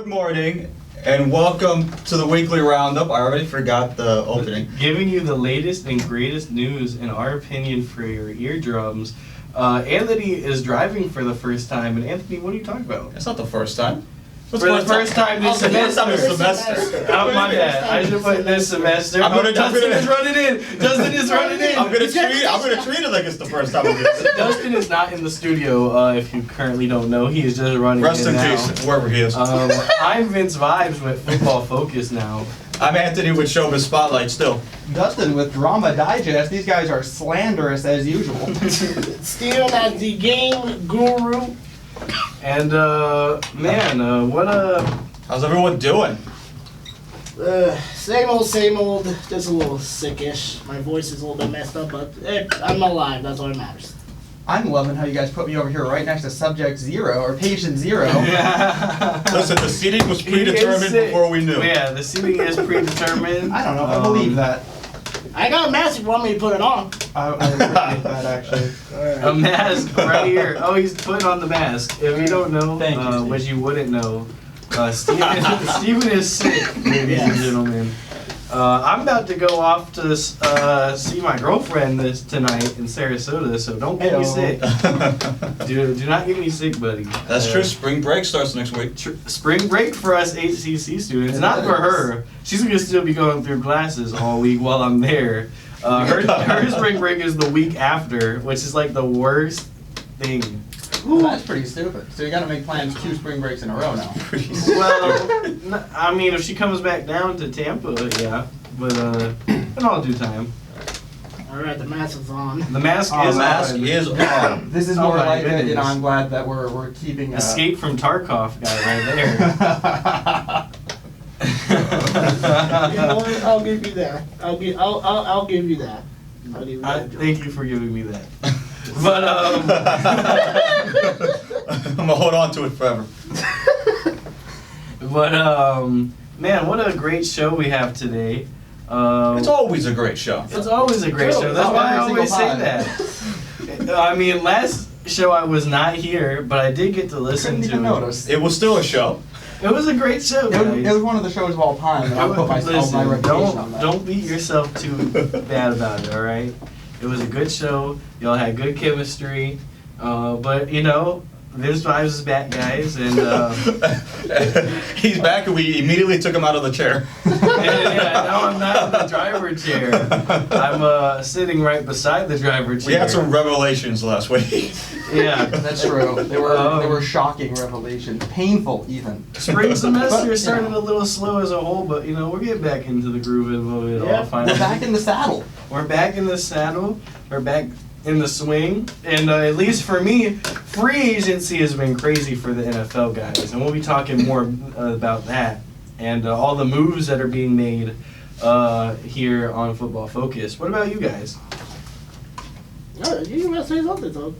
Good morning, and welcome to the Weekly Roundup. I already forgot the opening. Giving you the latest and greatest news, in our opinion, for your eardrums. Anthony is driving for the first time, and Anthony, what are you talking about? It's not the first time. For the first time this semester. Oh, my bad. I should put this semester. Justin is running in. Justin is running in. I'm gonna treat it like it's the first time. Justin is not in the studio. If you currently don't know, he is just running Rest in in now. peace, wherever he is. I'm Vince Vibes with Football Focus now. I'm Anthony with Showbiz Spotlight still. Dustin with Drama Digest. These guys are slanderous as usual. Steven as the game guru. And How's everyone doing? Same old, just a little sickish. My voice is a little bit messed up, but I'm alive, that's all that matters. I'm loving how you guys put me over here right next to subject 0 or patient 0. Listen, the seating was predetermined before we knew. Yeah, the seating is predetermined. I don't know, I believe that. I got a mask if you want me to put it on. I appreciate that actually. A mask right here. Oh, he's putting on the mask. If you don't know, Thank you, Steve. which you wouldn't know, Steven is sick, ladies and gentlemen. I'm about to go off to see my girlfriend tonight in Sarasota, so don't get me sick. Do not get me sick, buddy. That's true. Spring break starts next week. Spring break for us HCC students, not for her. She's gonna still be going through classes all week while I'm there. Her spring break is the week after, which is like the worst thing. Well, that's pretty stupid. So you gotta make plans 2 spring breaks in a row now. Well, I mean, if she comes back down to Tampa, yeah, but in all due time. Alright, the mask is on. The mask The is mask on. is on. This is Oh more my like it, goodness. and I'm glad that we're keeping Escape from Tarkov guy right there. You know what? I'll give you that. I'll give you that. Thank you for giving me that. But I'm gonna hold on to it forever. But man, what a great show we have today. It's always a great show. It's always a great show. That's why I always say that. I mean, last show I was not here, but I did get to listen Couldn't to even it. notice. It was still a show. It was a great show, guys. It was one of the shows of all time, and I'll put my reputation on that. Don't beat yourself too bad about it, all right? It was a good show. Y'all had good chemistry, but you know, Vince Vibes is back, guys, and He's back, and we immediately took him out of the chair. now I'm not in the driver chair. I'm sitting right beside the driver chair. We had some revelations last week. Yeah. That's true. They were shocking revelations, painful even. Spring semester started a little slow as a whole, but you know, we're getting back into the groove of it all finally. We're back in the saddle. We're back in the saddle. We're back in the swing. And at least for me, free agency has been crazy for the NFL guys. And we'll be talking more about that and all the moves that are being made here on Football Focus. What about you guys? You must say something, though.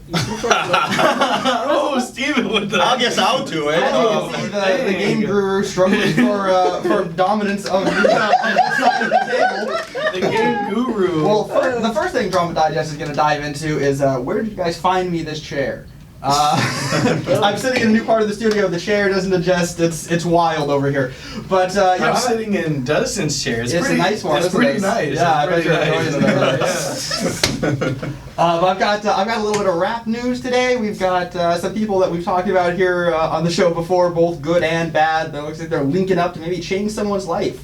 Oh, Steven with the... I guess I'll do it. As you can see, the game guru struggling for dominance of the side of the table. The game guru. Well, the first thing Drama Digest is going to dive into is where did you guys find me this chair? I'm sitting in a new part of the studio. The chair doesn't adjust. It's wild over here. But you know, I'm sitting in Dustin's chair. It's a pretty nice one. It's pretty nice. Yeah, I bet It's you're pretty enjoying nice. it. I've got a little bit of rap news today. We've got some people that we've talked about here on the show before, both good and bad. That looks like they're linking up to maybe change someone's life.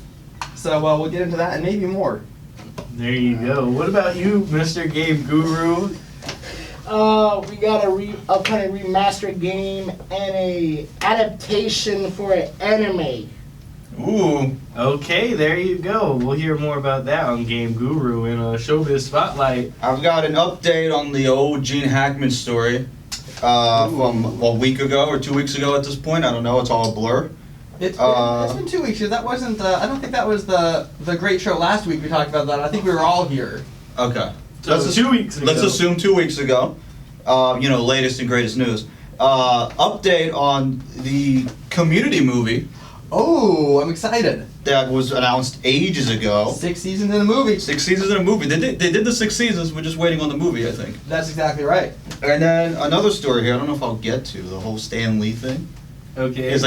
So we'll get into that and maybe more. There you go. What about you, Mr. Game Guru? We got a upcoming remastered game and a adaptation for an anime. Ooh. Okay, there you go. We'll hear more about that on Game Guru in Showbiz Spotlight. I've got an update on the old Gene Hackman story from a week ago or 2 weeks ago at this point. I don't know. It's all a blur. It's been 2 weeks. That wasn't. I don't think that was the great show last week. We talked about that. I think we were all here. Okay. So 2 weeks ago. Let's assume 2 weeks ago. Latest and greatest news. Update on the Community movie Oh, I'm excited. that was announced ages ago. 6 seasons in a movie. 6 seasons in a movie. They did the 6 seasons. We're just waiting on the movie, I think. That's exactly right. And then another story here. I don't know if I'll get to the whole Stan Lee thing. Okay. Is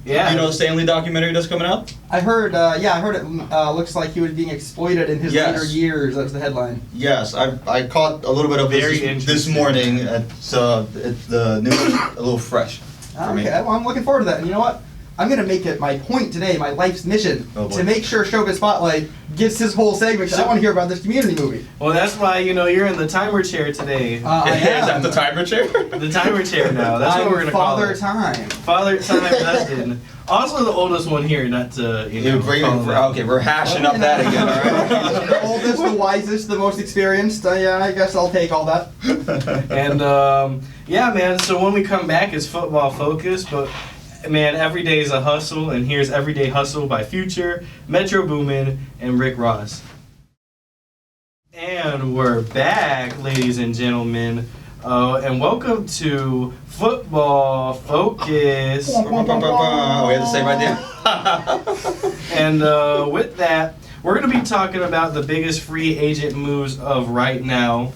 Yeah. You know the Stanley documentary that's coming out? I heard it looks like he was being exploited in his Yes. later years. That was the headline. Yes, I caught a little bit of Very this interesting. morning. The news is a little fresh for me. Okay, well, I'm looking forward to that. And you know what? I'm going to make it my point today, my life's mission, Oh, boy. to make sure Showbiz Spotlight gets his whole segment, because I want to hear about this Community movie. Well, that's why, you're in the timer chair today. I Is that am. the timer chair? The timer chair now. That's what I'm we're gonna call Father it. Time. Father Time Dustin. Also the oldest one here, not to Okay, we're hashing up that again, all The oldest, the wisest, the most experienced. Yeah, I guess I'll take all that. right? And yeah, man. So when we come back, it's football focused, but man, every day is a hustle. And here's Everyday Hustle by Future, Metro Boomin, and Rick Ross. And we're back, ladies and gentlemen. And welcome to Football Focus. We have to say right there. And with that, we're going to be talking about the biggest free agent moves of right now.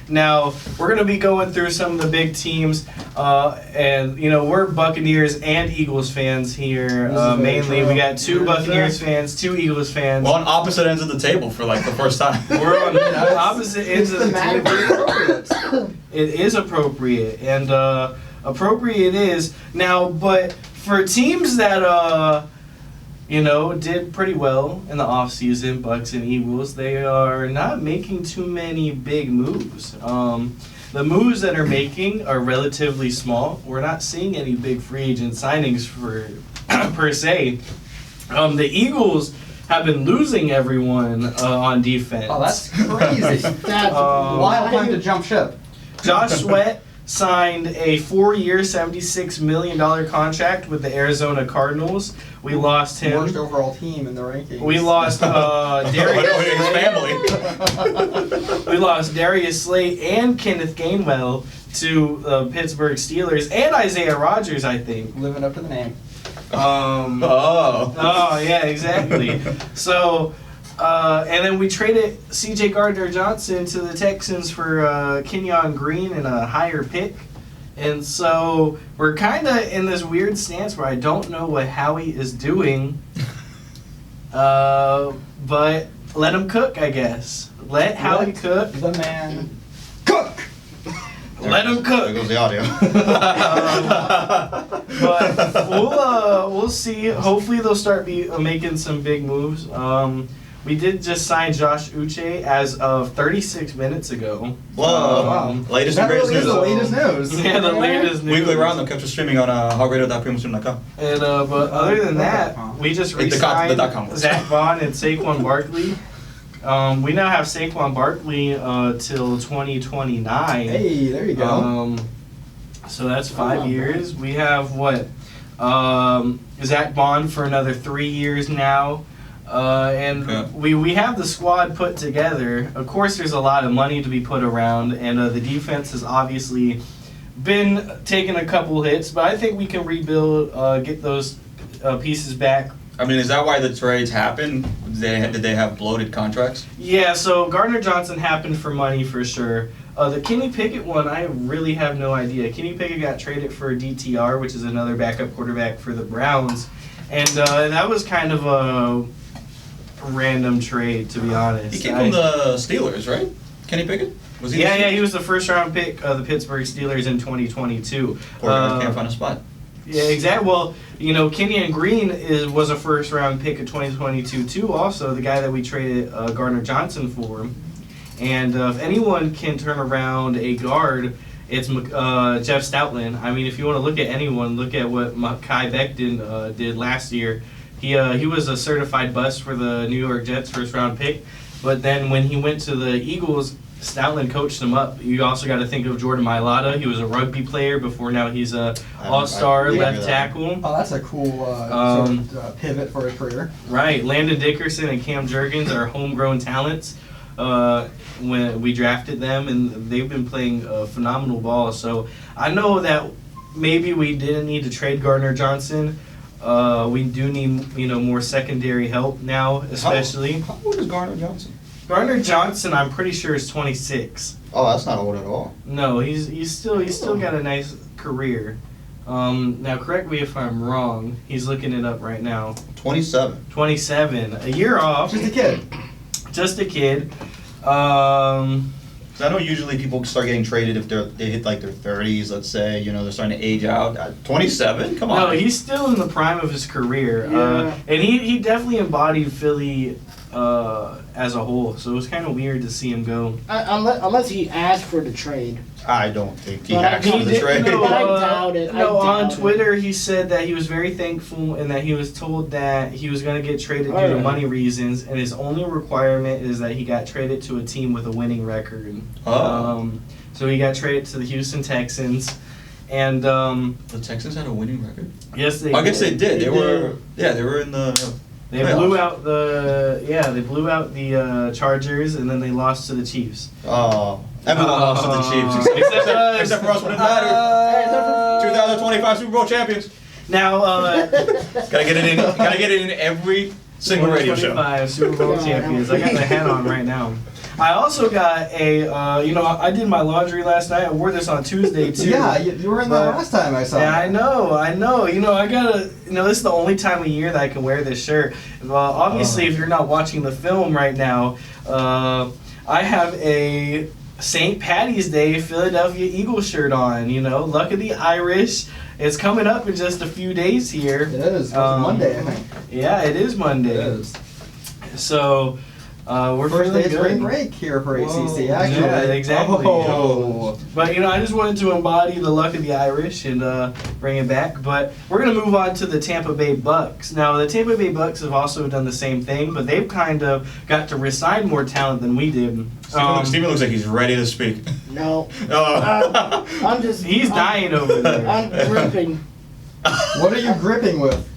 Now, we're going to be going through some of the big teams, and, we're Buccaneers and Eagles fans here. This is very Mainly, true. we got two Buccaneers fans, two Eagles fans. We're on opposite ends of the table for like the first time. We're on the opposite ends of the table. appropriate. It is appropriate, and appropriate is. Now, but for teams that, did pretty well in the offseason, Bucks and Eagles, they are not making too many big moves. The moves that are making are relatively small. We're not seeing any big free agent signings for per se. The Eagles have been losing everyone on defense. Oh, that's crazy. That's Wild time to jump ship. Josh Sweat signed a 4-year, $76 million contract with the Arizona Cardinals. We lost him. Worst overall team in the rankings. We lost Darius. Family. We lost Darius Slate and Kenneth Gainwell to the Pittsburgh Steelers and Isaiah Rodgers, I think. Living up to the name. Oh. Oh yeah, exactly. So, and then we traded C.J. Gardner-Johnson to the Texans for Kenyon Green and a higher pick. And so we're kind of in this weird stance where I don't know what Howie is doing. But let him cook, I guess. Let Howie cook. The man. Cook! Let him cook. There goes the audio. But we'll see. Hopefully they'll start making some big moves. We did just sign Josh Uche as of 36 minutes ago. Whoa. Latest and That greatest really is news. the latest news. Yeah, the latest news. Weekly Roundup kept us streaming on hotradio.premiumstream.com. And but other than that, we just The re-signed .com. Zach Vaughn and Saquon Barkley. We now have Saquon Barkley till 2029. Hey, there you go. So that's 5 Oh, years. We have what? Zach Bond for another 3 years now. And Okay. we have the squad put together. Of course, there's a lot of money to be put around, and the defense has obviously been taking a couple hits, but I think we can rebuild, get those pieces back. I mean, is that why the trades happened? Did they have bloated contracts? Yeah, so Gardner-Johnson happened for money for sure. The Kenny Pickett one, I really have no idea. Kenny Pickett got traded for DTR, which is another backup quarterback for the Browns, and that was kind of a random trade, to be honest. He came from the Steelers, right? Kenny Pickett? Was he? Yeah, he was the first round pick of the Pittsburgh Steelers in 2022. Poor guy can't find a spot. Yeah, exactly. Well, Kenyon Green was a first round pick of 2022 too. Also, the guy that we traded Gardner Johnson for. And if anyone can turn around a guard, it's Jeff Stoutland. I mean, if you want to look at anyone, look at what Mekhi Becton did last year. He was a certified bust for the New York Jets first round pick, but then when he went to the Eagles, Stoutland coached him up. You also got to think of Jordan Mailata. He was a rugby player before. Now he's a all-star I left that. tackle. Oh, that's a cool pivot for a career. Right, Landon Dickerson and Cam Jurgens are homegrown talents. When we drafted them, and they've been playing phenomenal ball. So I know that maybe we didn't need to trade Gardner Johnson. We do need more secondary help now, especially. How old is Gardner Johnson? Gardner Johnson, I'm pretty sure is 26. Oh, that's not old at all. No, he's still got a nice career. Now, correct me if I'm wrong. He's looking it up right now. 27. 27, a year off. Just a kid. Just a kid. 'Cause I know usually people start getting traded if they hit like their 30s, let's say, you know, they're starting to age out. 27? Come on. No, he's still in the prime of his career. Yeah. And he definitely embodied Philly as a whole. So it was kind of weird to see him go. Unless he asked for the trade. I don't think he But asked for the did- trade. no, But I doubt it. No, I on doubt Twitter he said that he was very thankful and that he was told that he was going to get traded due to Alright. money reasons, and his only requirement is that he got traded to a team with a winning record. Oh. So he got traded to the Houston Texans, and The Texans had a winning record? yes, they. I guess they did. They They were, yeah, they were in the They playoffs. blew out the Chargers, and then they lost to the Chiefs. Oh, everyone lost to the Chiefs Except us. except for us when it mattered. 2025 Super Bowl champions. Now, Gotta get it in every single radio show. 2025 Super Bowl Yeah, champions. I got the hat on right now. I also got a, I did my laundry last night. I wore this on Tuesday too. Yeah, you were in there But- last time I saw. Yeah, I know. I gotta, this is the only time of year that I can wear this shirt. Obviously, if you're not watching the film right now, I have a St. Patty's Day Philadelphia Eagles shirt on. Luck of the Irish. It's coming up in just a few days here. It is. It's Monday, I think. Yeah, it is Monday. It is. So, we're First feeling day of good. spring break here for ACC, Whoa. actually. Yeah, exactly. Oh. But I just wanted to embody the luck of the Irish and bring it back. But we're gonna move on to the Tampa Bay Bucks. Now the Tampa Bay Bucks have also done the same thing, but they've kind of got to resign more talent than we did. Steven looks like he's ready to speak. No. Oh. I'm just. He's dying over there. I'm gripping. What are you gripping with?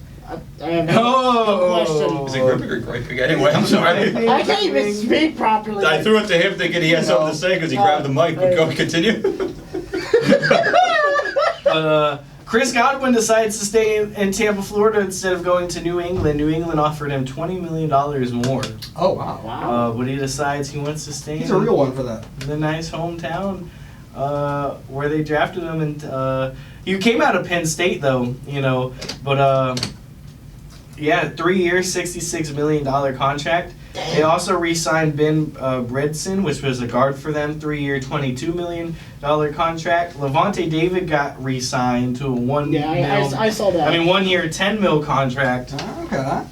I have no question. Is it gripping or griping? Anyway, I'm sorry. I can't even speak properly. I threw it to him thinking he had something to say because he grabbed the mic. But go continue. Chris Godwin decides to stay in Tampa, Florida instead of going to New England. New England offered him $20 million more. Oh, wow. Wow. But he decides he wants to stay He's a real one for that. in the nice hometown where they drafted him. And he came out of Penn State, though, but 3 years, $66 million contract. They also re-signed Ben Bredson, which was a guard for them, 3-year, $22 million contract. Levante David got re-signed to a 1 Yeah, I saw that. 1 year, $10 million contract. Okay.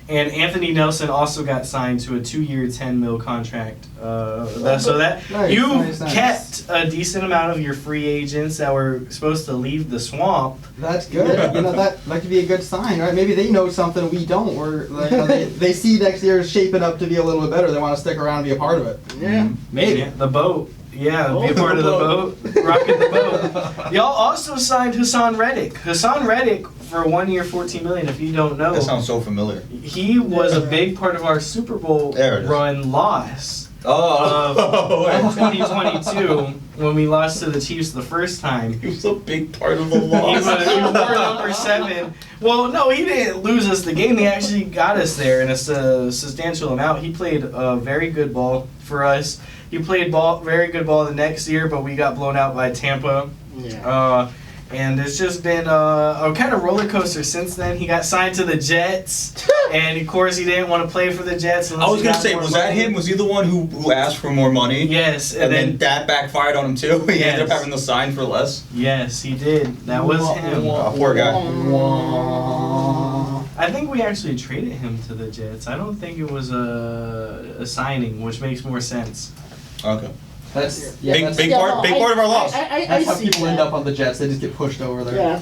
And Anthony Nelson also got signed to a 2-year, $10 million contract. So that Nice, you nice. kept a decent amount of your free agents that were supposed to leave the swamp. That's good. That could be a good sign, right? Maybe they know something we don't. Or they see next year shaping up to be a little bit better. They want to stick around and be a part of it. Yeah. Maybe. Yeah, the boat. Yeah, be a Oh, part of the the boat. Rocking the boat. Y'all also signed Hassan Reddick. Hassan Reddick for 1 year, $14 million. If you don't know, That sounds so familiar. he was a big part of our Super Bowl There it is. run loss. Oh, In 2022 when we lost to the Chiefs the first time. he was a big part of the He loss. wore number 7. Well, no, he didn't lose us the game. He actually got us there in a substantial amount. He played very good ball for us. He played very good ball the next year, but we got blown out by Tampa. Yeah. And it's just been a kind of roller coaster since then. He got signed to the Jets, and of course he didn't want to play for the Jets. I was gonna say, was that him? Was he the one who asked for more money? Yes, And then that backfired on him too. He ended up Yes. having to sign for less. yes, he did. That was him. Oh, poor guy. I think we actually traded him to the Jets. I don't think it was a signing, which makes more sense. Okay. That's Big part of our loss. I That's how see people that. end up on the Jets. They just get pushed over there. Yeah.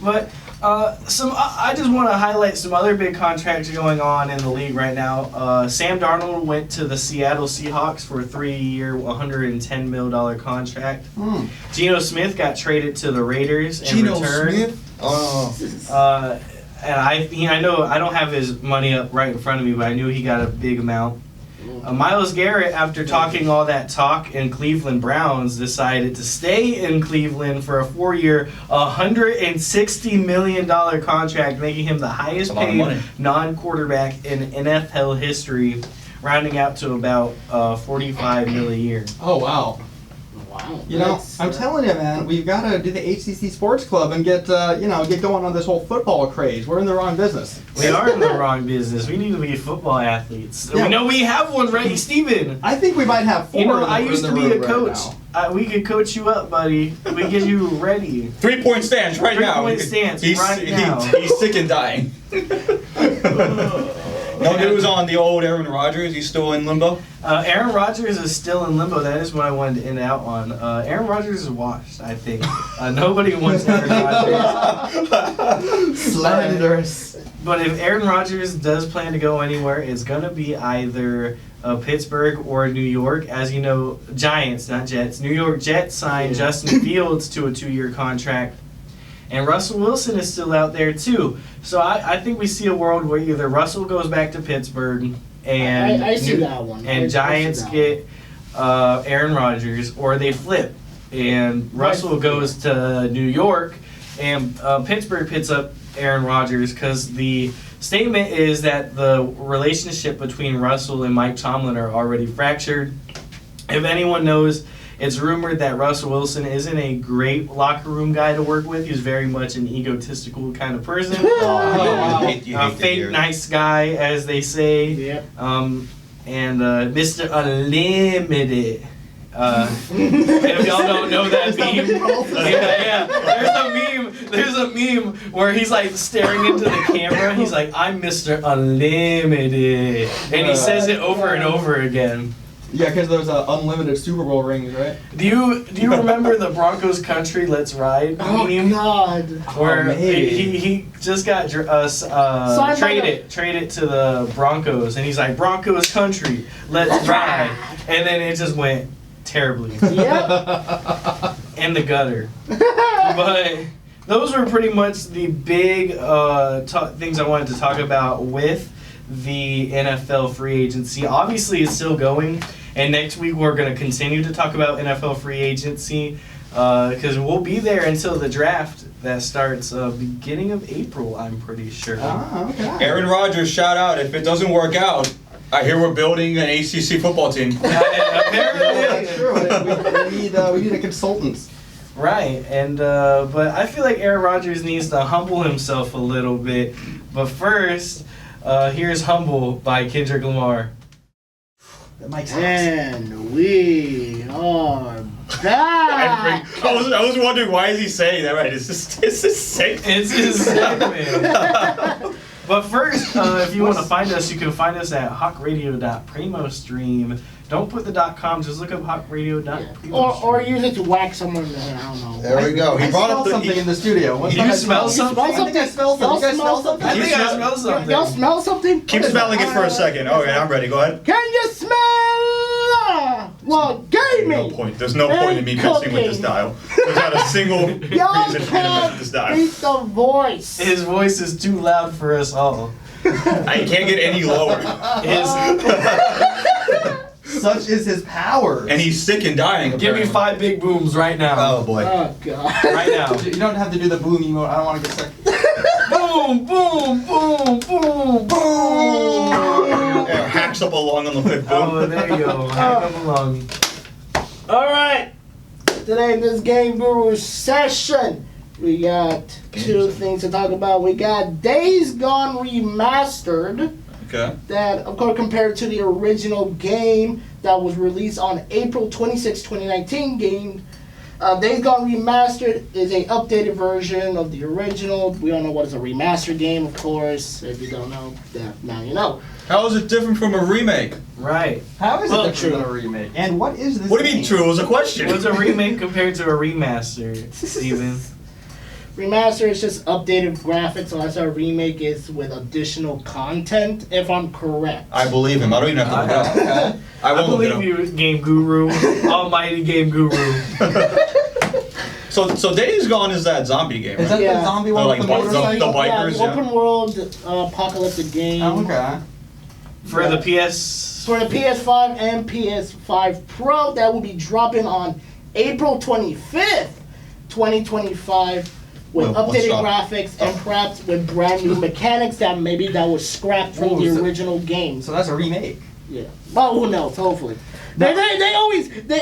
But I just want to highlight some other big contracts going on in the league right now. Sam Darnold went to the Seattle Seahawks for a 3-year, $110 million contract. Hmm. Geno Smith got traded to the Raiders in Geno return. Smith? Oh. And I know I don't have his money up right in front of me, but I knew he got a big amount. Myles Garrett, after talking all that talk in Cleveland Browns, decided to stay in Cleveland for a 4-year, $160 million contract, making him the highest That's a lot of paid money. non-quarterback in NFL history, rounding out to about $45 million a year. Oh, wow. Wow. You know, I'm telling you, man, we've got to do the HCC Sports Club and get going on this whole football craze. We're in the wrong business. We are in the wrong business. We need to be football athletes. Yeah. We know we have one ready, Steven. I think we might have 4. You know, in the- I in used the to be room a right coach. now. We could coach you up, buddy. We get you ready. 3-point stance right now. 3-point stance right now. He's sick and dying. No news on the old Aaron Rodgers. He's still in limbo. Aaron Rodgers is still in limbo. That is what I wanted to end out on. Aaron Rodgers is washed, I think. Nobody wants Aaron Rodgers. Slanderous. But if Aaron Rodgers does plan to go anywhere, it's going to be either Pittsburgh or New York. As you know, Giants, not Jets. New York Jets signed Justin Fields to a 2-year contract. And Russell Wilson is still out there, too. So I think we see a world where either Russell goes back to Pittsburgh and I see that one. And Giants get Aaron Rodgers, or they flip. And Russell goes to New York, and Pittsburgh picks up Aaron Rodgers, because the statement is that the relationship between Russell and Mike Tomlin are already fractured. If anyone knows, it's rumored that Russell Wilson isn't a great locker room guy to work with. He's very much an egotistical kind of person. You hate to Fake hear it. nice guy, as they say. Yep. And Mr. Unlimited. If y'all don't know that meme, there's a meme where he's like staring into the camera. He's like, "I'm Mr. Unlimited," and he says it over and over again. Yeah, because those unlimited Super Bowl rings, right? Do you remember the Broncos Country Let's Ride meme? God. Where maybe. he just got traded to the Broncos, and he's like, Broncos Country Let's Ride, and then it just went terribly Yep. in the gutter. But those were pretty much the big things I wanted to talk about with the NFL free agency. Obviously, it's still going, and next week we're going to continue to talk about NFL free agency because we'll be there until the draft that starts beginning of April, I'm pretty sure. Ah, okay. Aaron Rodgers, shout out. If it doesn't work out, I hear we're building an ACC football team. Apparently. That's true. We need a consultant. Right, and but I feel like Aaron Rodgers needs to humble himself a little bit. But first, here's "Humble" by Kendrick Lamar. That makes And we are back. I was wondering, why is he saying that? Right? It's just sick. It's his segment. But first, if you want to find us, you can find us at hawkradio.primostream. Don't put the .com, just look up hawkradio.primostream. Or use it to whack someone in the head, I don't know. There we go. He I brought smell up something in the studio. What's You that I smell something? I think I smell something. You guys smell something? I think I smell something. Y'all smell something? Keep smelling it for a second. Okay, I'm ready. Go ahead. Can you smell what gaming? No point. There's no point in me messing with this dial. There's not a single reason for Y'all me to mess with can't this dial. beat the voice. His voice is too loud for us all. I can't get any lower. Such is his power. And he's sick and dying. Give me apparently. 5 big booms right now. Oh boy. Oh god. Right now. You don't have to do the boom emote. I don't want to get sick. Boom, boom, boom, boom, boom. Yeah, hacks up a lung on the fifth boom. Oh, there you go. Hack them along. Alright. Today in this Game Guru session, we got two things to talk about. We got Days Gone Remastered. Okay. That, of course, compared to the original game that was released on April 26, 2019 game. Days Gone Remastered is a updated version of the original. We all know what is a remastered game, of course. If you don't know, now you know. How is it different from a remake? Right. How is Well, it different than a remake? And what is this? What do you mean game? true? It was a question. What's a remake compared to a remaster, Steven? Remaster is just updated graphics, unless a remake is with additional content, if I'm correct. I believe him. I don't even have to look it up. I I won't look it believe up. you, Game Guru. Almighty Game Guru. So Days Gone is that zombie game, Is right? that Yeah. the zombie one Oh, with the like motorcycle? the bikers, the yeah. open world apocalyptic game. Oh, okay. For the PS... For the PS5 and PS5 Pro, that will be dropping on April 25th, 2025, with Well, what's updated up? graphics and perhaps with brand new mechanics that was scrapped from Oh, the so- original game. So that's a remake. Yeah. Well, who knows? Hopefully.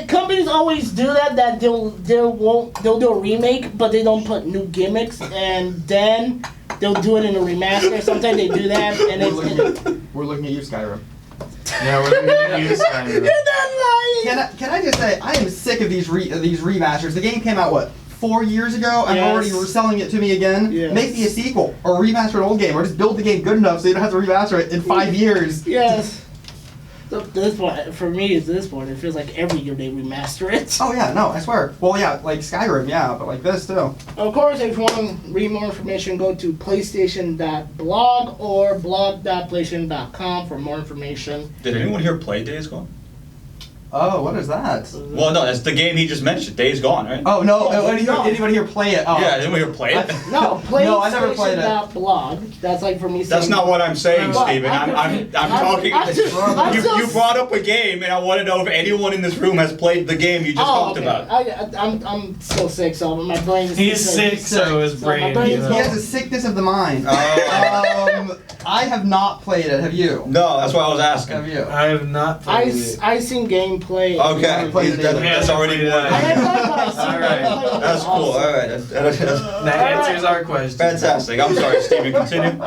Companies always do that. That they'll do a remake, but they don't put new gimmicks, and then they'll do it in a remaster. Sometimes they do that, and We're looking at you, Skyrim. Yeah, we're gonna use kind of. You're not lying. Can I just say I am sick of these remasters. The game came out what 4 years ago, and Yes. already you're selling it to me again. Yes. Make me a sequel or remaster an old game, or just build the game good enough so you don't have to remaster it in 5 years. Yes. So this point, for me, at this point, it feels like every year they remaster it. Oh yeah, no, I swear. Well, yeah, like Skyrim, yeah, but like this too. Of course, if you want to read more information, go to PlayStation.blog or blog.playstation.com for more information. Did anyone here play Days Gone? Oh, what is that? Well, no, that's the game he just mentioned. Days Gone, right? Oh no, Yeah, anybody here play it? Oh. Yeah, did anyone here play it? No, No, I never played it. PlayStation.blog. That's like for me. That's saying- not what I'm saying, But Steven. I'm talking. You brought up a game, and I want to know if anyone in this room has played the game you just talked okay. about. I'm still sick, so my brain is. He's sick, so his So my brain. brain You is He know. has a sickness of the mind. Oh. I have not played it. Have you? No, that's why I was Have asking. you? I have not played it. I seen gameplay. Okay, played it. that's already more. I haven't played, but I seen Alright. gameplay. That's cool. All right, that's That answers our question. fantastic. I'm sorry, Steven. Continue.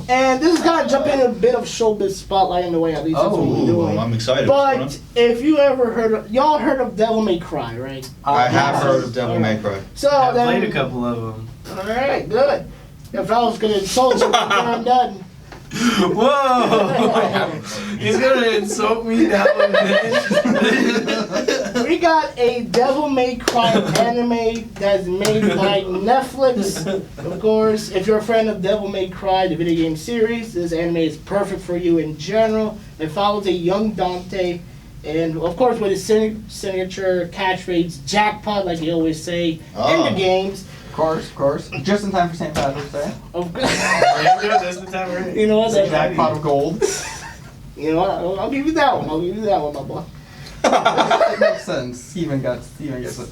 And this is kind of jumping in a bit of showbiz spotlight in the way, at least that's what we're Ooh, doing. I'm excited. What's going on? But if you ever y'all heard of Devil May Cry, right? I have heard of Devil May Cry. So I've then, played a couple of them. all right, good. If I was gonna insult you, then I'm done. Whoa! He's gonna insult me now and then. We got a Devil May Cry anime that's made by Netflix. Of course, if you're a fan of Devil May Cry, the video game series, this anime is perfect for you in general. It follows a young Dante, and of course with his signature catchphrase, jackpot, like you always say, in Oh. the games. Of course. Just in time for St. Patrick's Day. Of That's the time, right? You know what? Jackpot of gold. You know what? I'll give you that one. I'll give you that one, my boy. It makes sense. Steven gets it.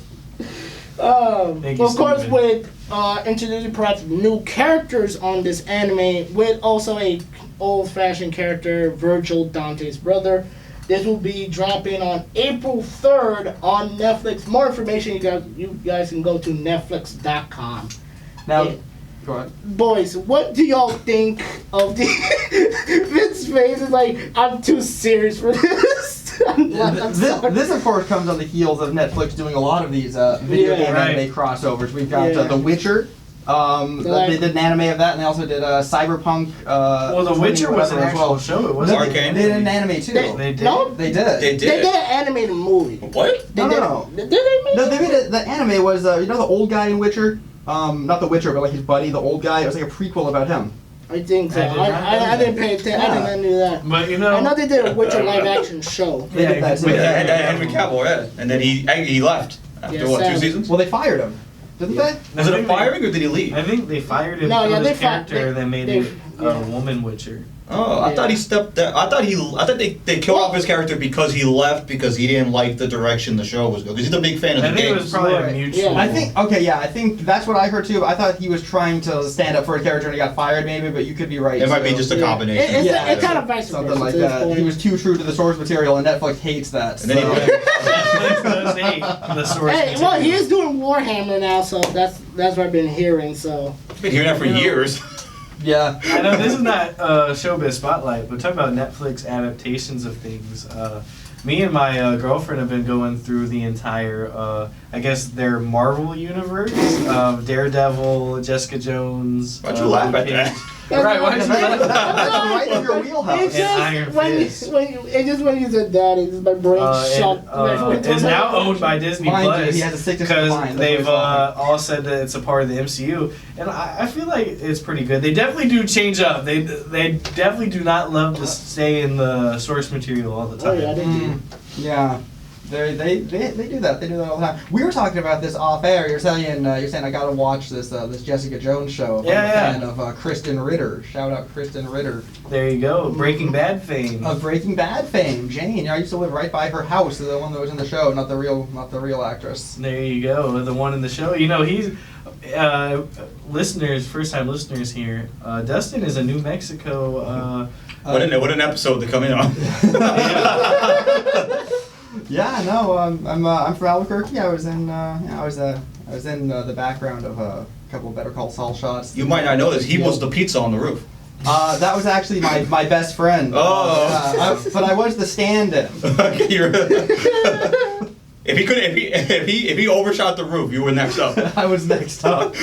Thank you, Of course, Steven. with introducing perhaps new characters on this anime, with also a old-fashioned character, Virgil, Dante's brother. This will be dropping on April 3rd on Netflix. More information, you guys can go to netflix.com. Now, Yeah. go ahead. Boys, what do y'all think of the Vince's face is like, I'm too serious for this. I'm sorry. This, of course, comes on the heels of Netflix doing a lot of these video Yeah. game Right. anime crossovers. We've got Yeah. The Witcher. Like- They did an anime of that, and they also did Cyberpunk. Well, The Witcher was an whatever as well. actual show. It No, wasn't. Arcane. They did an anime too. They did. No, They did. They they did did. an animated movie. What? They No, did, no. Did they make No, they made it. The anime was you know the old guy in Witcher. Not the Witcher, but like his buddy, the old guy. It was like a prequel about him. I think so. I did not know I didn't that. pay attention. I Yeah. did not know that. But you know, I know they did a Witcher live action show. They did that too. Yeah, and Henry Cavill, yeah. And then he left after Yeah, what, 2 sadly. seasons? Well, they fired him, didn't Yeah. they? Was it a firing or did he leave? I think they fired him No, from yeah, his they fi- character. They made they- it a yeah. woman Witcher. Oh, I Yeah. thought he stepped down. I thought they killed off his character because he left because he didn't like the direction the show was going. Because he's a big fan of I the think it games. was probably Right. a mutual. Yeah. I think okay, yeah, I think that's what I heard too. I thought he was trying to stand up for a character and he got fired, maybe. But you could be right. It might be too. just a Yeah. combination. It's Yeah. kind of vice Something versa like to this that. point. He was too true to the source material, and Netflix hates that. And then he so- went- Netflix does hate the source Hey, well, he material. is doing Warhammer now, so that's what I've been hearing. So I've been hearing that for years. Yeah. I know this is not showbiz spotlight, but talk about Netflix adaptations of things. Me and my girlfriend have been going through the entire, I guess, their Marvel universe of Daredevil, Jessica Jones. Why'd you laugh at Luke that? Cage. Right, why did you That's laugh? right in your wheelhouse. It's And Iron just when Fist. when you said that, it's just my brain shut. It's now owned by Disney Mind you, Plus he has a sickness of the because mind, that's they've what he's all said that it's a part of the MCU, and I feel like it's pretty good. They definitely do change up. They definitely do not love to stay in the source material all the Oh time. yeah, they do. Yeah. They do that. They do that all the time. We were talking about this off air. You're saying I gotta watch this this Jessica Jones show. Yeah, I'm a yeah. fan of Kristen Ritter. Shout out Kristen Ritter There you go, Breaking Bad fame. of Breaking Bad fame. Jane. I used to live right by her house. The one that was in the show, not the real actress. There you go, the one in the show. You know, he's listeners, first-time listeners here, Dustin is a New Mexico. What an episode to come in on. Yeah, no, I'm from Albuquerque. I was in the background of a couple of Better Call Saul shots. You might not know this. He was the pizza on the roof. That was actually my best friend. Oh. But I was the stand-in. If he overshot the roof, you were next up. I was next up.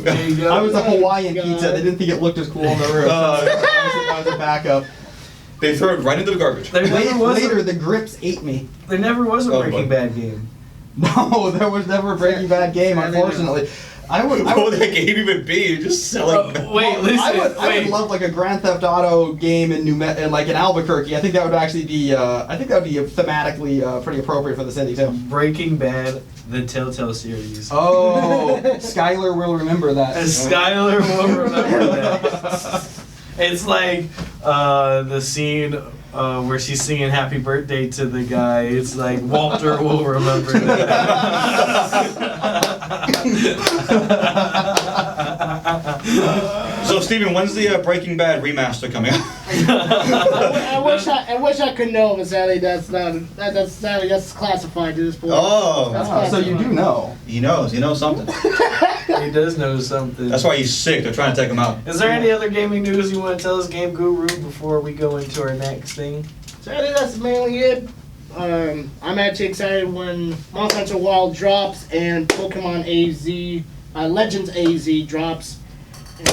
There you go. I was a Hawaiian pizza. They didn't think it looked as cool on the roof. I was a backup. They threw it right into the garbage. Later, the grips ate me. There never was a Oh, Breaking Bad game. No, there was never a Breaking Bad game, unfortunately. What would that game even be? You're just selling. I would love like a Grand Theft Auto game in Albuquerque. I think that would actually be. I think that would be thematically pretty appropriate for the city too. Breaking Bad, the Telltale series. Oh, Skylar will remember that. Skylar will remember that. It's like the scene where she's singing "Happy Birthday" to the guy. It's like Walter will remember that. So, Steven, when's the Breaking Bad remaster coming out? I wish I could know, but sadly that's classified to this point. Oh. That's So you do know. He knows something. He does know something. That's why he's sick. They're trying to take him out. Is there any other gaming news you want to tell us, Game Guru, before we go into our next thing? Sadly, that's mainly it. I'm actually excited when Monster Hunter Wild drops and Pokemon AZ, Legends AZ drops.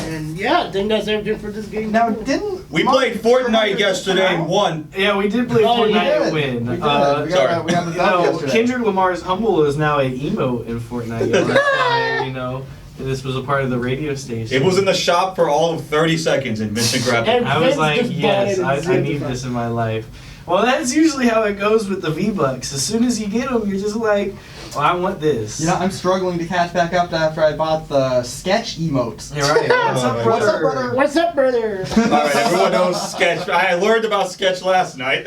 And yeah, I think that's everything for this game. Now, didn't We played Fortnite yesterday and won. Yeah, we did play Oh, you Fortnite did. win. We did. sorry. We got the dub No, yesterday. Kendrick Lamar's "Humble" is now an emote in Fortnite. That's why, this was a part of the radio station. It was in the shop for all of 30 seconds, and Vincent grabbed it. I was Vince like, just bought yes, it and I zipped need it. this in my life. Well, that's usually how it goes with the V-Bucks. As soon as you get them, you're just like, well, I want this. You know, I'm struggling to catch back up after I bought the sketch emotes. You're right. What's up, What's brother? up, brother? What's up, brother? Alright, everyone knows Sketch. I learned about Sketch last night.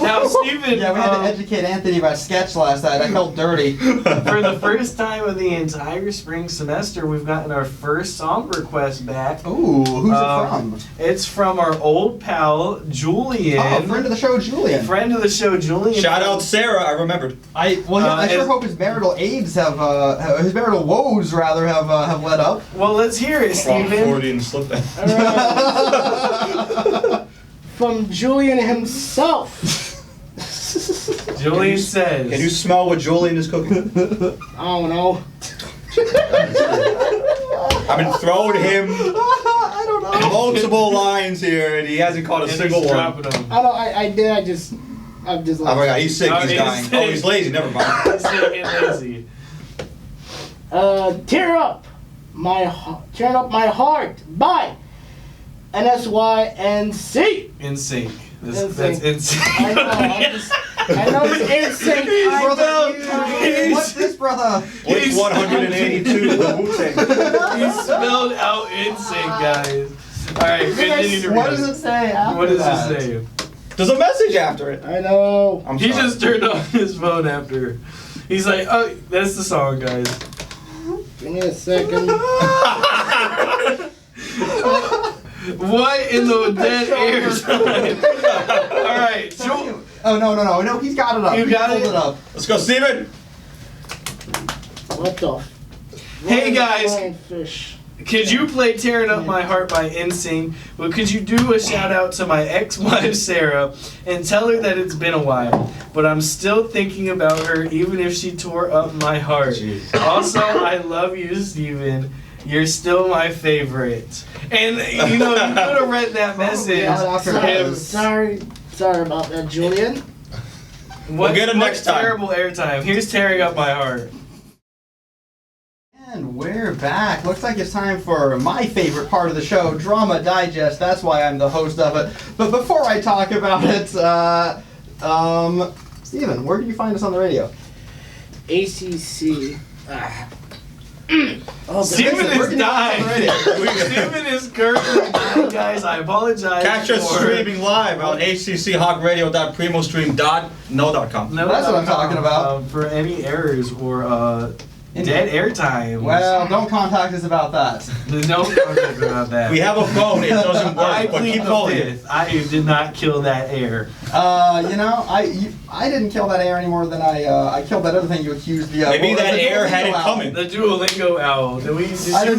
Now, Steven, Yeah, we had to educate Anthony about sketch last night. I felt dirty. for the first time of the entire spring semester, we've gotten our first song request back. Ooh, who's it from? It's from our old pal, Julian. Oh, friend of the show, Julian. Friend of the show, Julian. Shout out Sarah, I remembered. I sure hope his marital aids his marital woes rather have let up. Well, let's hear it, Wrong Steven. Freudian slip there. Alright. From Julian himself. Julian says. Can you smell what Julian is cooking? I don't know. I've been throwing him I don't know. multiple lines here, and he hasn't caught a And single he's one. dropping them. I'm just Oh my god, he's sick, Oh, he's he's dying. sick. Oh, he's lazy, never mind. He's taking lazy. Tear up my heart by NSYNC. In sync. In That's sync. in sync. I know it's in sync. What's this, brother? Blink 182, the Wu-Tang. He spelled out in sync, guys. Alright, continue to read. What does it say after What does that? it say? There's a message after it. I know. I'm He sorry. just turned on his phone after. He's like, oh, that's the song, guys. Give me a second. What in the dead air time? Alright, Oh no! He's got it up. You He got pulled it? it up. Let's go, Steven. What the? Hey, guys. Fish. could you play Tearing Up My Heart by NSYNC? Well, could you do a shout out to my ex-wife Sarah and tell her that it's been a while, but I'm still thinking about her even if she tore up my heart. Jeez. Also, I love you, Steven. You're still my favorite. And you could have read that message. Yeah, Sorry about that, Julian. We'll get him next time. Terrible airtime. Here's Tearing Up My Heart. And we're back. Looks like it's time for my favorite part of the show, Drama Digest. That's why I'm the host of it. But before I talk about it, Steven, where do you find us on the radio? ACC. Steven We're is getting off dying. already. Steven is currently dying, guys. I apologize. Catch us for- streaming live on hcchawkradio.primostream.no.com. No, That's what I'm talking about. For any errors or dead airtime. Well, don't contact us about that. No contact about that. We have a phone, it doesn't I work, but plead keep the calling it. fifth. I did not kill that air. I didn't kill that air any more than I killed that other thing you accused the. Maybe what was that the air had it Duolingo owl. coming. The Duolingo owl. Did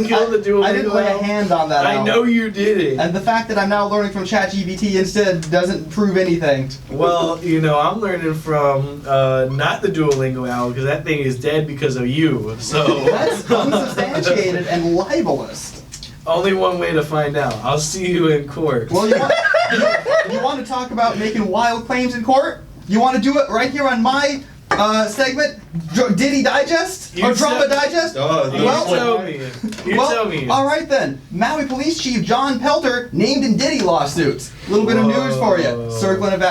you kill the Duolingo owl? I didn't lay a hand on that. I owl. know you did it. And the fact that I'm now learning from ChatGPT instead doesn't prove anything. Well, I'm learning from not the Duolingo owl because that thing is dead because of you. So That's unsubstantiated and libelous. only one way to find out. I'll see you in court. Well, you want to talk about making wild claims in court? You want to do it right here on my segment, Diddy Digest You or Drama said- Digest? Oh, You Well- tell me. You tell me. All right then. Maui Police Chief John Pelter named in Diddy lawsuits. A little bit of news for you. Whoa. Circling it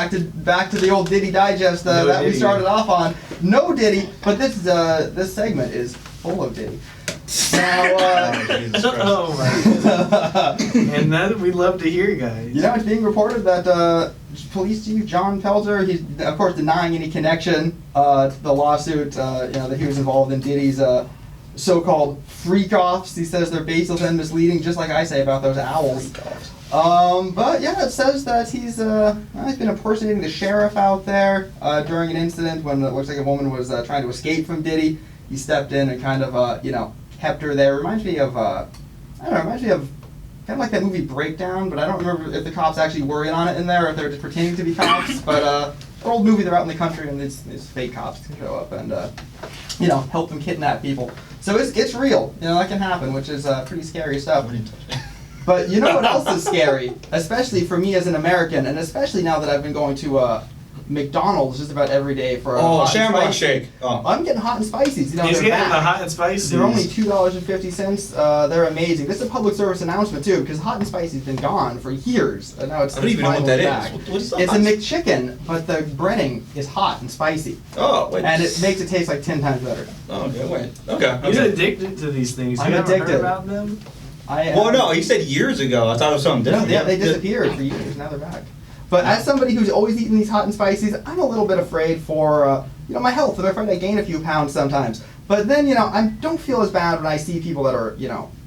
back to the old Diddy Digest No that we Diddy. started off on. No Diddy, but this segment is full of Diddy. Now, Jesus Christ. Oh my goodness. And that we'd love to hear, guys. it's being reported that Police Chief John Pelter, he's of course denying any connection to the lawsuit. That he was involved in Diddy's so-called freak-offs. He says they're baseless and misleading, just like I say about those owls. But yeah, it says that he's been impersonating the sheriff out there during an incident when it looks like a woman was trying to escape from Diddy. He stepped in and kind of kept her there. Reminds me of kind of like that movie Breakdown, but I don't remember if the cops actually were in on it in there or if they were just pretending to be cops. But an old movie, they're out in the country and these fake cops can show up and help them kidnap people. So it's real. That can happen, which is pretty scary stuff. But you know what else is scary, especially for me as an American, and especially now that I've been going to McDonald's just about every day for a hot and Shamrock spicy. shake. Oh. I'm getting hot and spices. He's they're getting back. the hot and spicy. They're only $2.50. They're amazing. This is a public service announcement too, because hot and spicy's been gone for years, and now it's I don't even know what that finally is. back. What is It's a hot? McChicken, but the breading is hot and spicy, Oh, wait. and it makes it taste like 10 times better. Oh, okay, wait. Okay. He's okay. addicted to these things. I'm You haven't addicted. heard about them? Well, no, he said years ago. I thought it was something No, different. they disappeared for years. Now they're back. But as somebody who's always eaten these hot and spices, I'm a little bit afraid for my health. I'm afraid I gain a few pounds sometimes. But then I don't feel as bad when I see people that are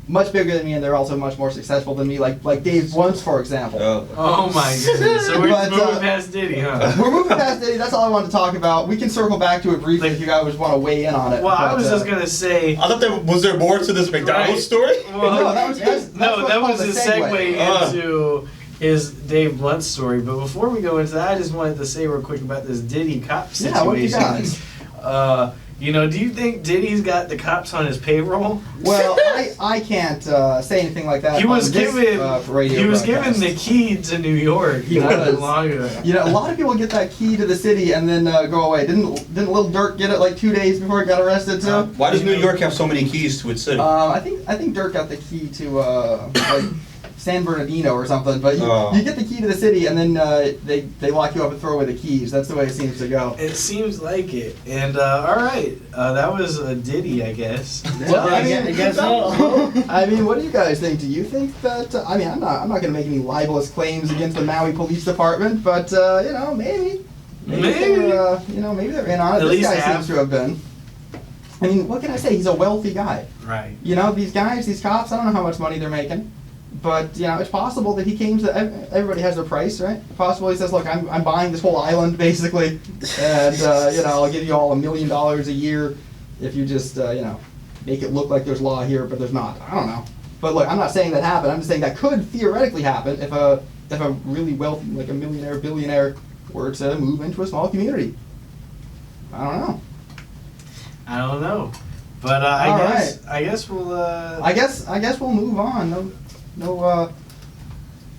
much bigger than me and they're also much more successful than me, like Dave Blunt's, for example. Oh my goodness. So we're But, moving past Diddy, huh? We're moving past Diddy. That's all I wanted to talk about. We can circle back to it briefly if you guys want to weigh in on it. Well, I but, was just gonna say. I thought was there more to this McDonald's Right. story? Well, No, that was his- that's no, what's that called was a his segue. segue into his Dave Blunt story. But before we go into that, I just wanted to say real quick about this Diddy cop situation. Yeah, what you got? Do you think Diddy's got the cops on his payroll? Well, I can't say anything like that. He was on this, given radio he was broadcast. given the key to New York. He not was. long ago. A lot of people get that key to the city and then go away. Didn't Lil Durk get it like 2 days before he got arrested too? Why does New York have so many keys to its city? I think Dirk got the key to like San Bernardino or something. But you get the key to the city and then they lock you up and throw away the keys. That's the way it seems to go. It seems like it. And all right, that was a Diddy, I guess. Well, I guess so. I mean, what do you guys think? Do you think that? I'm not going to make any libelous claims against the Maui Police Department, but maybe Maybe. they're, maybe they're in on it. At This least guy half. seems to have been. I mean, what can I say? He's a wealthy guy. Right. These guys, these cops. I don't know how much money they're making, but it's possible that he came to. Everybody has their price, right? Possible he says, "Look, I'm buying this whole island basically, and I'll give you all $1 million a year if you just make it look like there's law here, but there's not." I don't know. But look, I'm not saying that happened. I'm just saying that could theoretically happen if a really wealthy, like a millionaire, billionaire, were to move into a small community. I don't know. I don't know, but All I guess we'll. I guess we'll move on. No,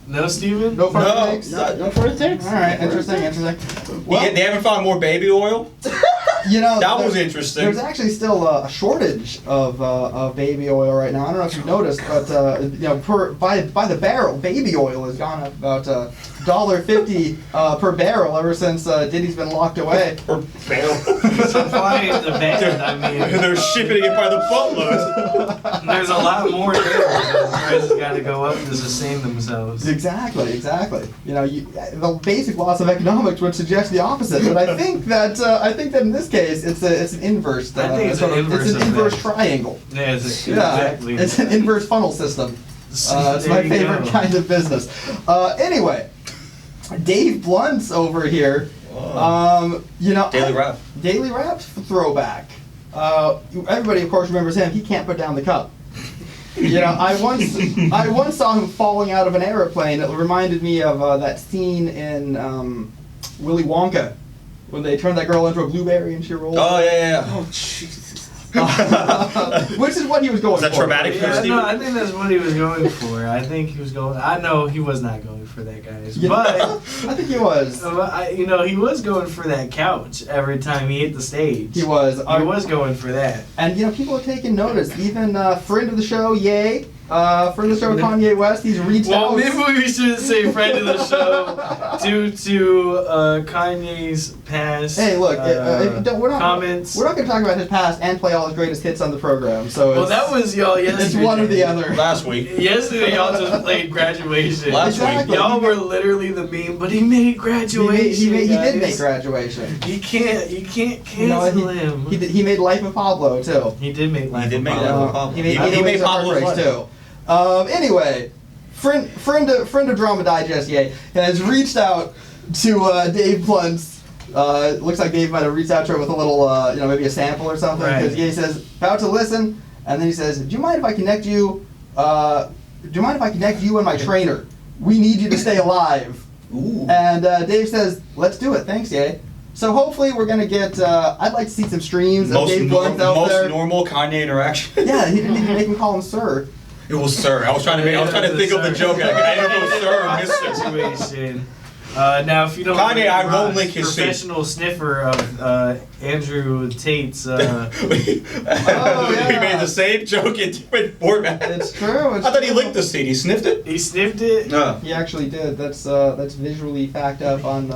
No, Steven? no further No. takes. No further takes. All right, interesting. Well, They haven't found more baby oil? That was interesting. There's actually still a shortage of baby oil right now. I don't know if you've noticed, but by the barrel, baby oil has gone up about $1.50 per barrel ever since Diddy's been locked away. Or bail. Supply and demand. I mean, They're shipping it by the boatload. there's a lot more there. The prices got to go up to sustain themselves. Exactly. You know, the basic laws of economics would suggest the opposite, but I think that in this case it's an inverse. I think it's an inverse It's an inverse effect. triangle. Yeah, exactly. It's an inverse funnel system. It's There my you favorite go. kind of business. Anyway, Dave Blunt's over here. You know, Daily Rap. Daily Rap throwback. Everybody, of course, remembers him. He can't put down the cup. You know, I once saw him falling out of an airplane. It reminded me of that scene in Willy Wonka when they turned that girl into a blueberry and she rolled. Oh yeah. Oh, Jesus. Which is what he was going Is that for. traumatic? Yeah, no, I think that's what he was going for. I think he was going. I know he was not going for that, guys. Yeah, But I think he was. you know, he was going for that couch every time he hit the stage. He was. He was going for that. And you know, people are taking notice. Even friend of the show, Ye, friend of the show, Kanye West, he's reached Well, out. maybe we shouldn't say friend of the show due to Kanye's past. Hey, look, we're not comments. We're not going to talk about his past and play all his greatest hits on the program. So Well, it's, that was y'all yesterday. it's one or the other. Last week. Yesterday, y'all just played graduation. Last week. Exactly. Y'all were literally the meme, but he made graduation. He did make guys. graduation. You can't You know, cancel him. he made Life of Pablo too. He did make Life He did of make Pablo. Life of Pablo. He made, He made Pablo's Pablo's too. Anyway, friend of Drama Digest, Ye, has reached out to Dave Blunt's. Looks like Dave might have reached out to her with a little, maybe a sample or something. Right. Because Ye says, about to listen, and then he says, do you mind if I connect you? Do you mind if I connect you and my trainer? We need you to stay alive. Ooh. And Dave says, let's do it. Thanks, Ye. So hopefully we're gonna get. I'd like to see some streams of Dave Blunt out there. Most normal Kanye interaction. Yeah, he didn't even make him call him sir. It was sir. I was trying to think of the joke. I didn't know if it was sir or mister. Situation. Now, if you don't Kanye, know, I Ross, won't lick his seat. professional sniffer of Andrew Tate's. We yeah. made the same joke in different formats. It's true. I thought he licked the seat. He sniffed it. He sniffed it No. He actually did. That's visually backed up on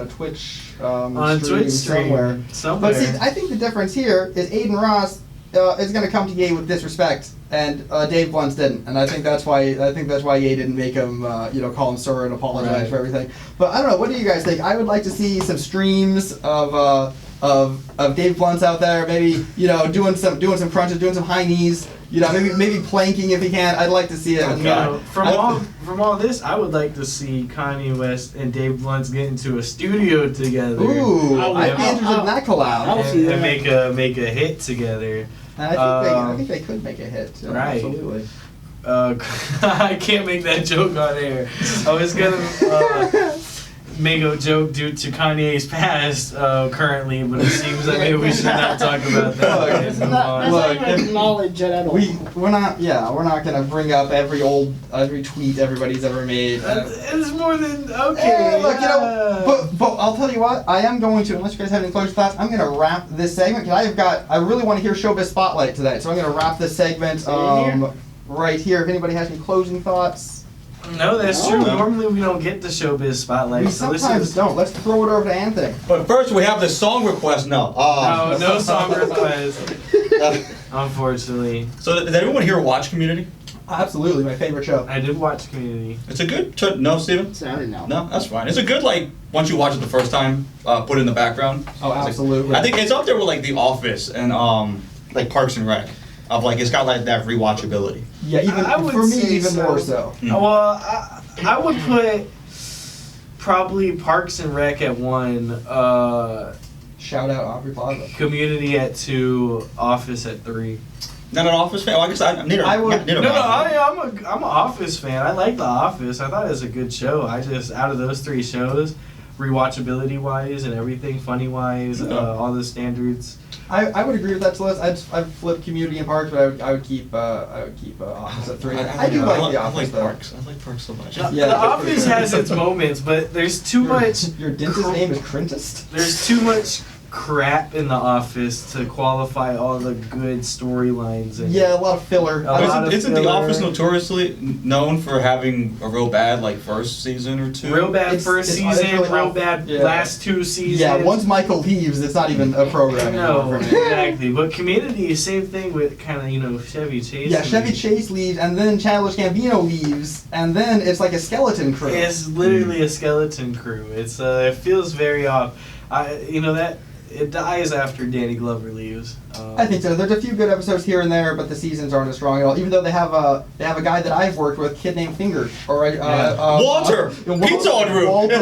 a Twitch on a Twitch stream somewhere. But see, I think the difference here is Aiden Ross is going to come to Ye with disrespect, and Dave Blunt didn't, and I think that's why Ye didn't make him call him sir and apologize for everything. But I don't know. What do you guys think? I would like to see some streams of Dave Blunt's out there, maybe doing some crunches, doing some high knees, maybe planking if he can. I'd like to see it. Oh, You God. know, from all this, I would like to see Kanye West and Dave Blunt get into a studio together. Ooh, I'd be I'll- interested in that collab. I'll see And that. make a hit together. And I think they could make a hit. Right. Absolutely. I can't make that joke on air. I was gonna make a joke due to Kanye's past currently, but it seems that maybe we should not talk about that. Look, and That's move not, on. that's Look, not even acknowledged yet at all. We're not gonna bring up every tweet everybody's ever made. It's more than okay. Look, but I'll tell you what, I am going to, unless you guys have any closing thoughts, I'm gonna wrap this segment, because I really want to hear Showbiz Spotlight today, so I'm gonna wrap this segment right here. If anybody has any closing thoughts. No, that's true. No. Normally we don't get the showbiz spotlight. We so this sometimes is don't. Let's throw it over to Anthony. But first, we have the song request now. no song request. Unfortunately, So, did anyone here watch Community? Absolutely, my favorite show. I did watch Community. It's a good. No, Steven? Sorry, no. No, that's fine. It's a good, once you watch it the first time, put it in the background. Oh, absolutely. I think it's up there with, The Office and, Parks and Rec. It's got, that rewatchability. Yeah, even I would for me, say even so. more so. Mm. Well, I would put probably Parks and Rec at 1, Shout out Aubrey Plaza. Community at 2, Office at 3. Not an Office fan? Well, I guess I'm neither. I would- neither No, am I. I'm an Office fan. I like The Office. I thought it was a good show. I just, out of those 3 shows, rewatchability wise and everything, funny wise, all the standards. I would agree with that list. I'd flip Community and Parks, but I would keep Office at 3. I do like The Office though. Parks. I like Parks so much. Yeah, The for Office sure. has its moments, but there's too much. Your dentist name is Crentist? There's too much crap in The Office to qualify all the good storylines. And Yeah, a lot of filler. A lot of Isn't The filler. Office notoriously known for having a real bad like first season or two? Real bad It's- first it's season, really real awful. bad Yeah. last 2 seasons. Yeah, once Michael leaves, it's not even a program anymore No, for me. exactly. But Community, same thing with kind of, Chevy Chase. Yeah, Chevy Chase leaves, and then Childish Gambino leaves, and then it's like a skeleton crew. It's literally a skeleton crew. It's it feels very off. That it dies after Danny Glover leaves. I think so. There's a few good episodes here and there, but the seasons aren't as strong at all. Even though they have a guy that I've worked with, kid named Finger, or Walter! Pizza en route! Walter.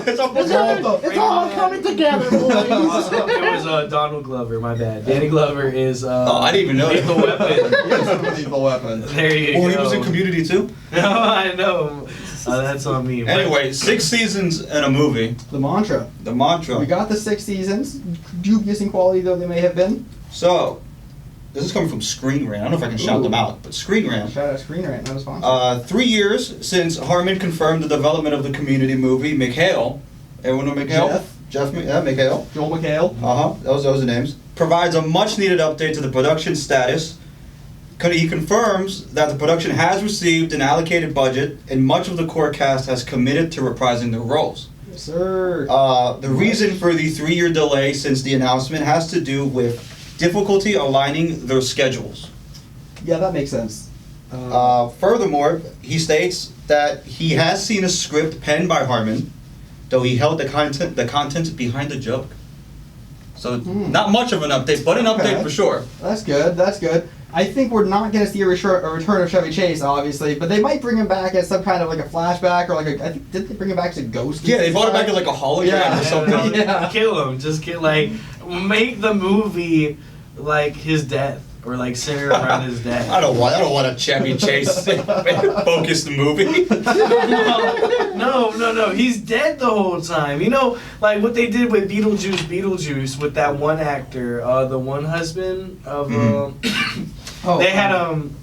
It's all It's all coming together, boys. It was Donald Glover. My bad. Danny Glover is. I didn't even know Lethal that. Weapon. Yes, a lethal weapon. There you go. Oh, he was in Community too? No, I know. That's on me. Anyway, 6 seasons in a movie. The mantra. The mantra. We got the 6 seasons, dubious in quality though they may have been. So, this is coming from Screen Rant. I don't know if I can shout Ooh. them out, but Screen Rant. Shout out Screen Rant, not a sponsor. 3 years since Harmon confirmed the development of the Community movie, Mikhail. Everyone know Mikhail? Jeff. Mikhail. Joel McHale. Those are the names. Provides a much needed update to the production status. He confirms that the production has received an allocated budget and much of the core cast has committed to reprising their roles. Yes, sir. The reason for the 3-year delay since the announcement has to do with difficulty aligning their schedules. Yeah, that makes sense. Furthermore, he states that he has seen a script penned by Harmon, though he held the content behind the joke. So not much of an update, but an update Okay. for sure. That's good. That's good. I think we're not going to see a return of Chevy Chase, obviously, but they might bring him back as some kind of like a flashback or like a. I think did they bring him back as a ghost? Yeah, they brought it back as like a hologram Yeah. or something. Yeah. Kill him. Just make the movie like his death or like center around his death. I don't want a Chevy Chase focused movie. No. He's dead the whole time. Like what they did with Beetlejuice with that one actor, the one husband of. They had him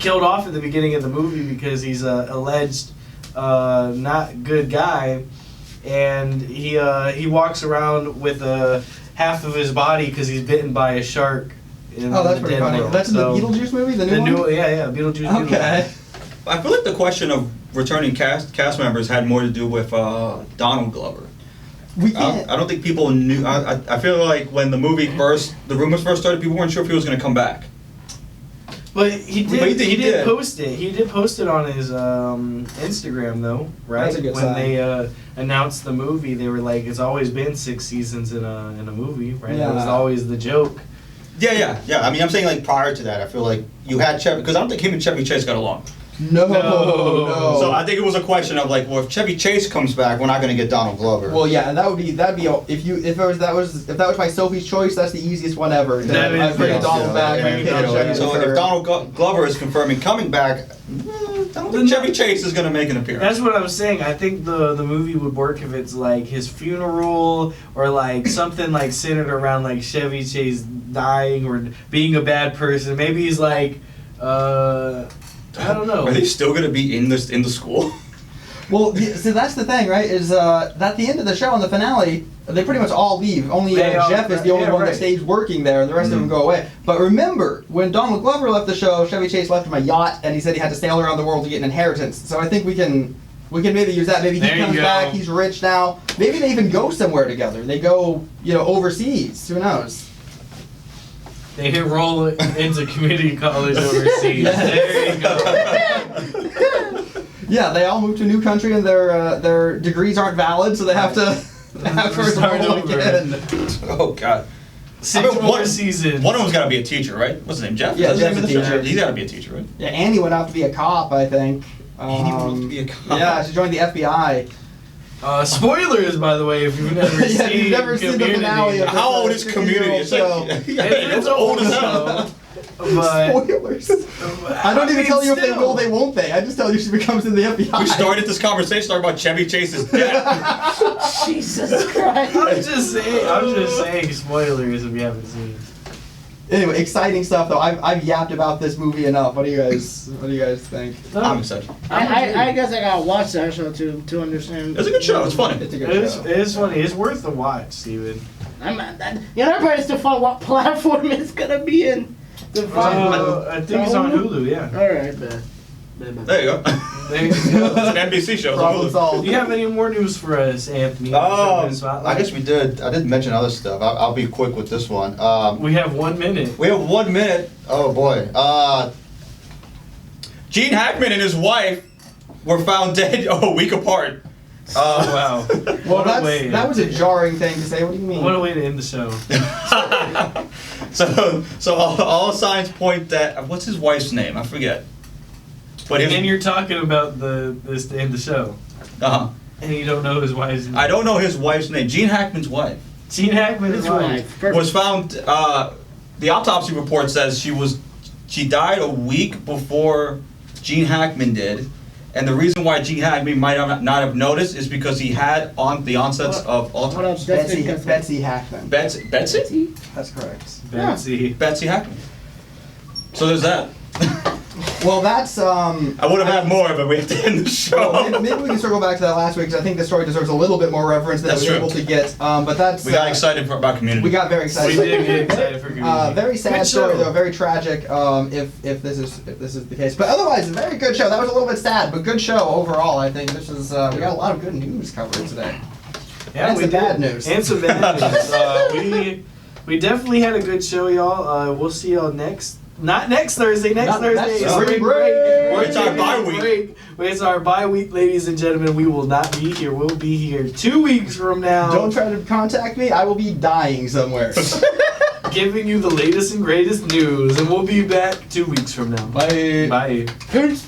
killed off at the beginning of the movie because he's a alleged not good guy, and he walks around with half of his body because he's bitten by a shark. That's pretty funny. World. That's in the Beetlejuice movie, the new one. Beetlejuice. Okay. I feel like the question of returning cast members had more to do with Donald Glover. We can't. I don't think people knew. I feel like when the rumors first started, people weren't sure if he was going to come back. But he did. But he did. Post it. He did post it on his Instagram, though, right? That's a good when sign. they announced the movie, they were like, "It's always been 6 seasons in a movie, right?" Yeah. That was always the joke. Yeah. I mean, I'm saying like prior to that, I feel like you had Chevy, because I don't think him and Chevy Chase got along. No. So I think it was a question of like, well, if Chevy Chase comes back, we're not going to get Donald Glover. Well, yeah, and that'd be if that was my Sophie's choice, that's the easiest one ever. I'd bring Donald back. and Chevy So third. if Donald Glover is confirming coming back, I don't think Chevy Chase is going to make an appearance. That's what I was saying. I think the movie would work if it's like his funeral or like something like centered around like Chevy Chase dying or being a bad person. Maybe he's like, I don't know. Are they still going to be in the school? Well, so that's the thing, right? Is at the end of the show, on the finale, they pretty much all leave. Only Jeff is the only one that stays working there, and the rest of them go away. But remember, when Donald Glover left the show, Chevy Chase left him a yacht, and he said he had to sail around the world to get an inheritance. So I think we can maybe use that. Maybe he comes back, he's rich now. Maybe they even go somewhere together. They go, overseas. Who knows? They enroll into community college overseas. There you go. Yeah, they all move to a new country, and their degrees aren't valid, so they have to Start enroll over. again. Oh, God. 6 more seasons. One of them's got to be a teacher, right? What's his name? Jeff? Yeah, Is that his Jeff's name a in the show? teacher. He's got to be a teacher, right? Yeah, Annie went out to be a cop, I think. Annie went out to be a cop? Yeah, she joined the FBI. Spoilers, by the way, if you've never Yeah, seen if you've never seen the Community. finale of How old is Community? It's like, It's old as hell. But Spoilers. I don't even tell you if they will, they won't. I just tell you she becomes in the FBI. We started this conversation talking about Chevy Chase's death. Jesus Christ. I'm just saying spoilers if you haven't seen it. Anyway, exciting stuff though. I've yapped about this movie enough. What do you guys think? I'm excited. I guess I gotta watch that show to understand. It's a good show. It's funny. It's a good It show. is funny. It's worth the watch, Steven. You're not ready to find what platform it's gonna be in. I think it's on Hulu. Yeah. All right, man. There you go. There you go. It's an NBC show. Problem So solved. Do you have any more news for us, Anthony? I guess we did. I didn't mention other stuff. I'll be quick with this one. We have 1 minute. We have 1 minute. Oh boy. Gene Hackman and his wife were found dead a week apart. Wow. Well, What a way. that was a jarring thing to say. What do you mean? What a way to end the show. So all signs point that what's his wife's name? I forget. But And you're talking about this to end the show. uh-huh. And you don't know his wife's name. I don't know his wife's name. Gene Hackman's wife Gene Hackman's wife. was found. The autopsy report says she died a week before Gene Hackman did, and the reason why Gene Hackman might not have noticed is because he had on the onsets of Alzheimer's. Betsy Hackman. Betsy? That's correct. Betsy. Hackman. So there's that. Well, that's I would have had more, but we have to end the show. Well, maybe we can circle back to that last week because I think the story deserves a little bit more reference than That's we were true. able to get. But that's We got excited about Community. We got very excited. We did get excited for Community. Very sad Good story show. though, very tragic. If this is the case, but otherwise, a very good show. That was a little bit sad, but good show overall. I think this is we got a lot of good news covered today. Yeah, And we some did. bad news. And some bad news. We definitely had a good show, y'all. We'll see y'all not next Thursday, Not Thursday. next It's spring spring break. break. It's our bye week. It's our bye week, ladies and gentlemen. We will not be here. We'll be here 2 weeks from now. Don't try to contact me. I will be dying somewhere. Giving you the latest and greatest news. And we'll be back 2 weeks from now. Bye. Bye. Peace.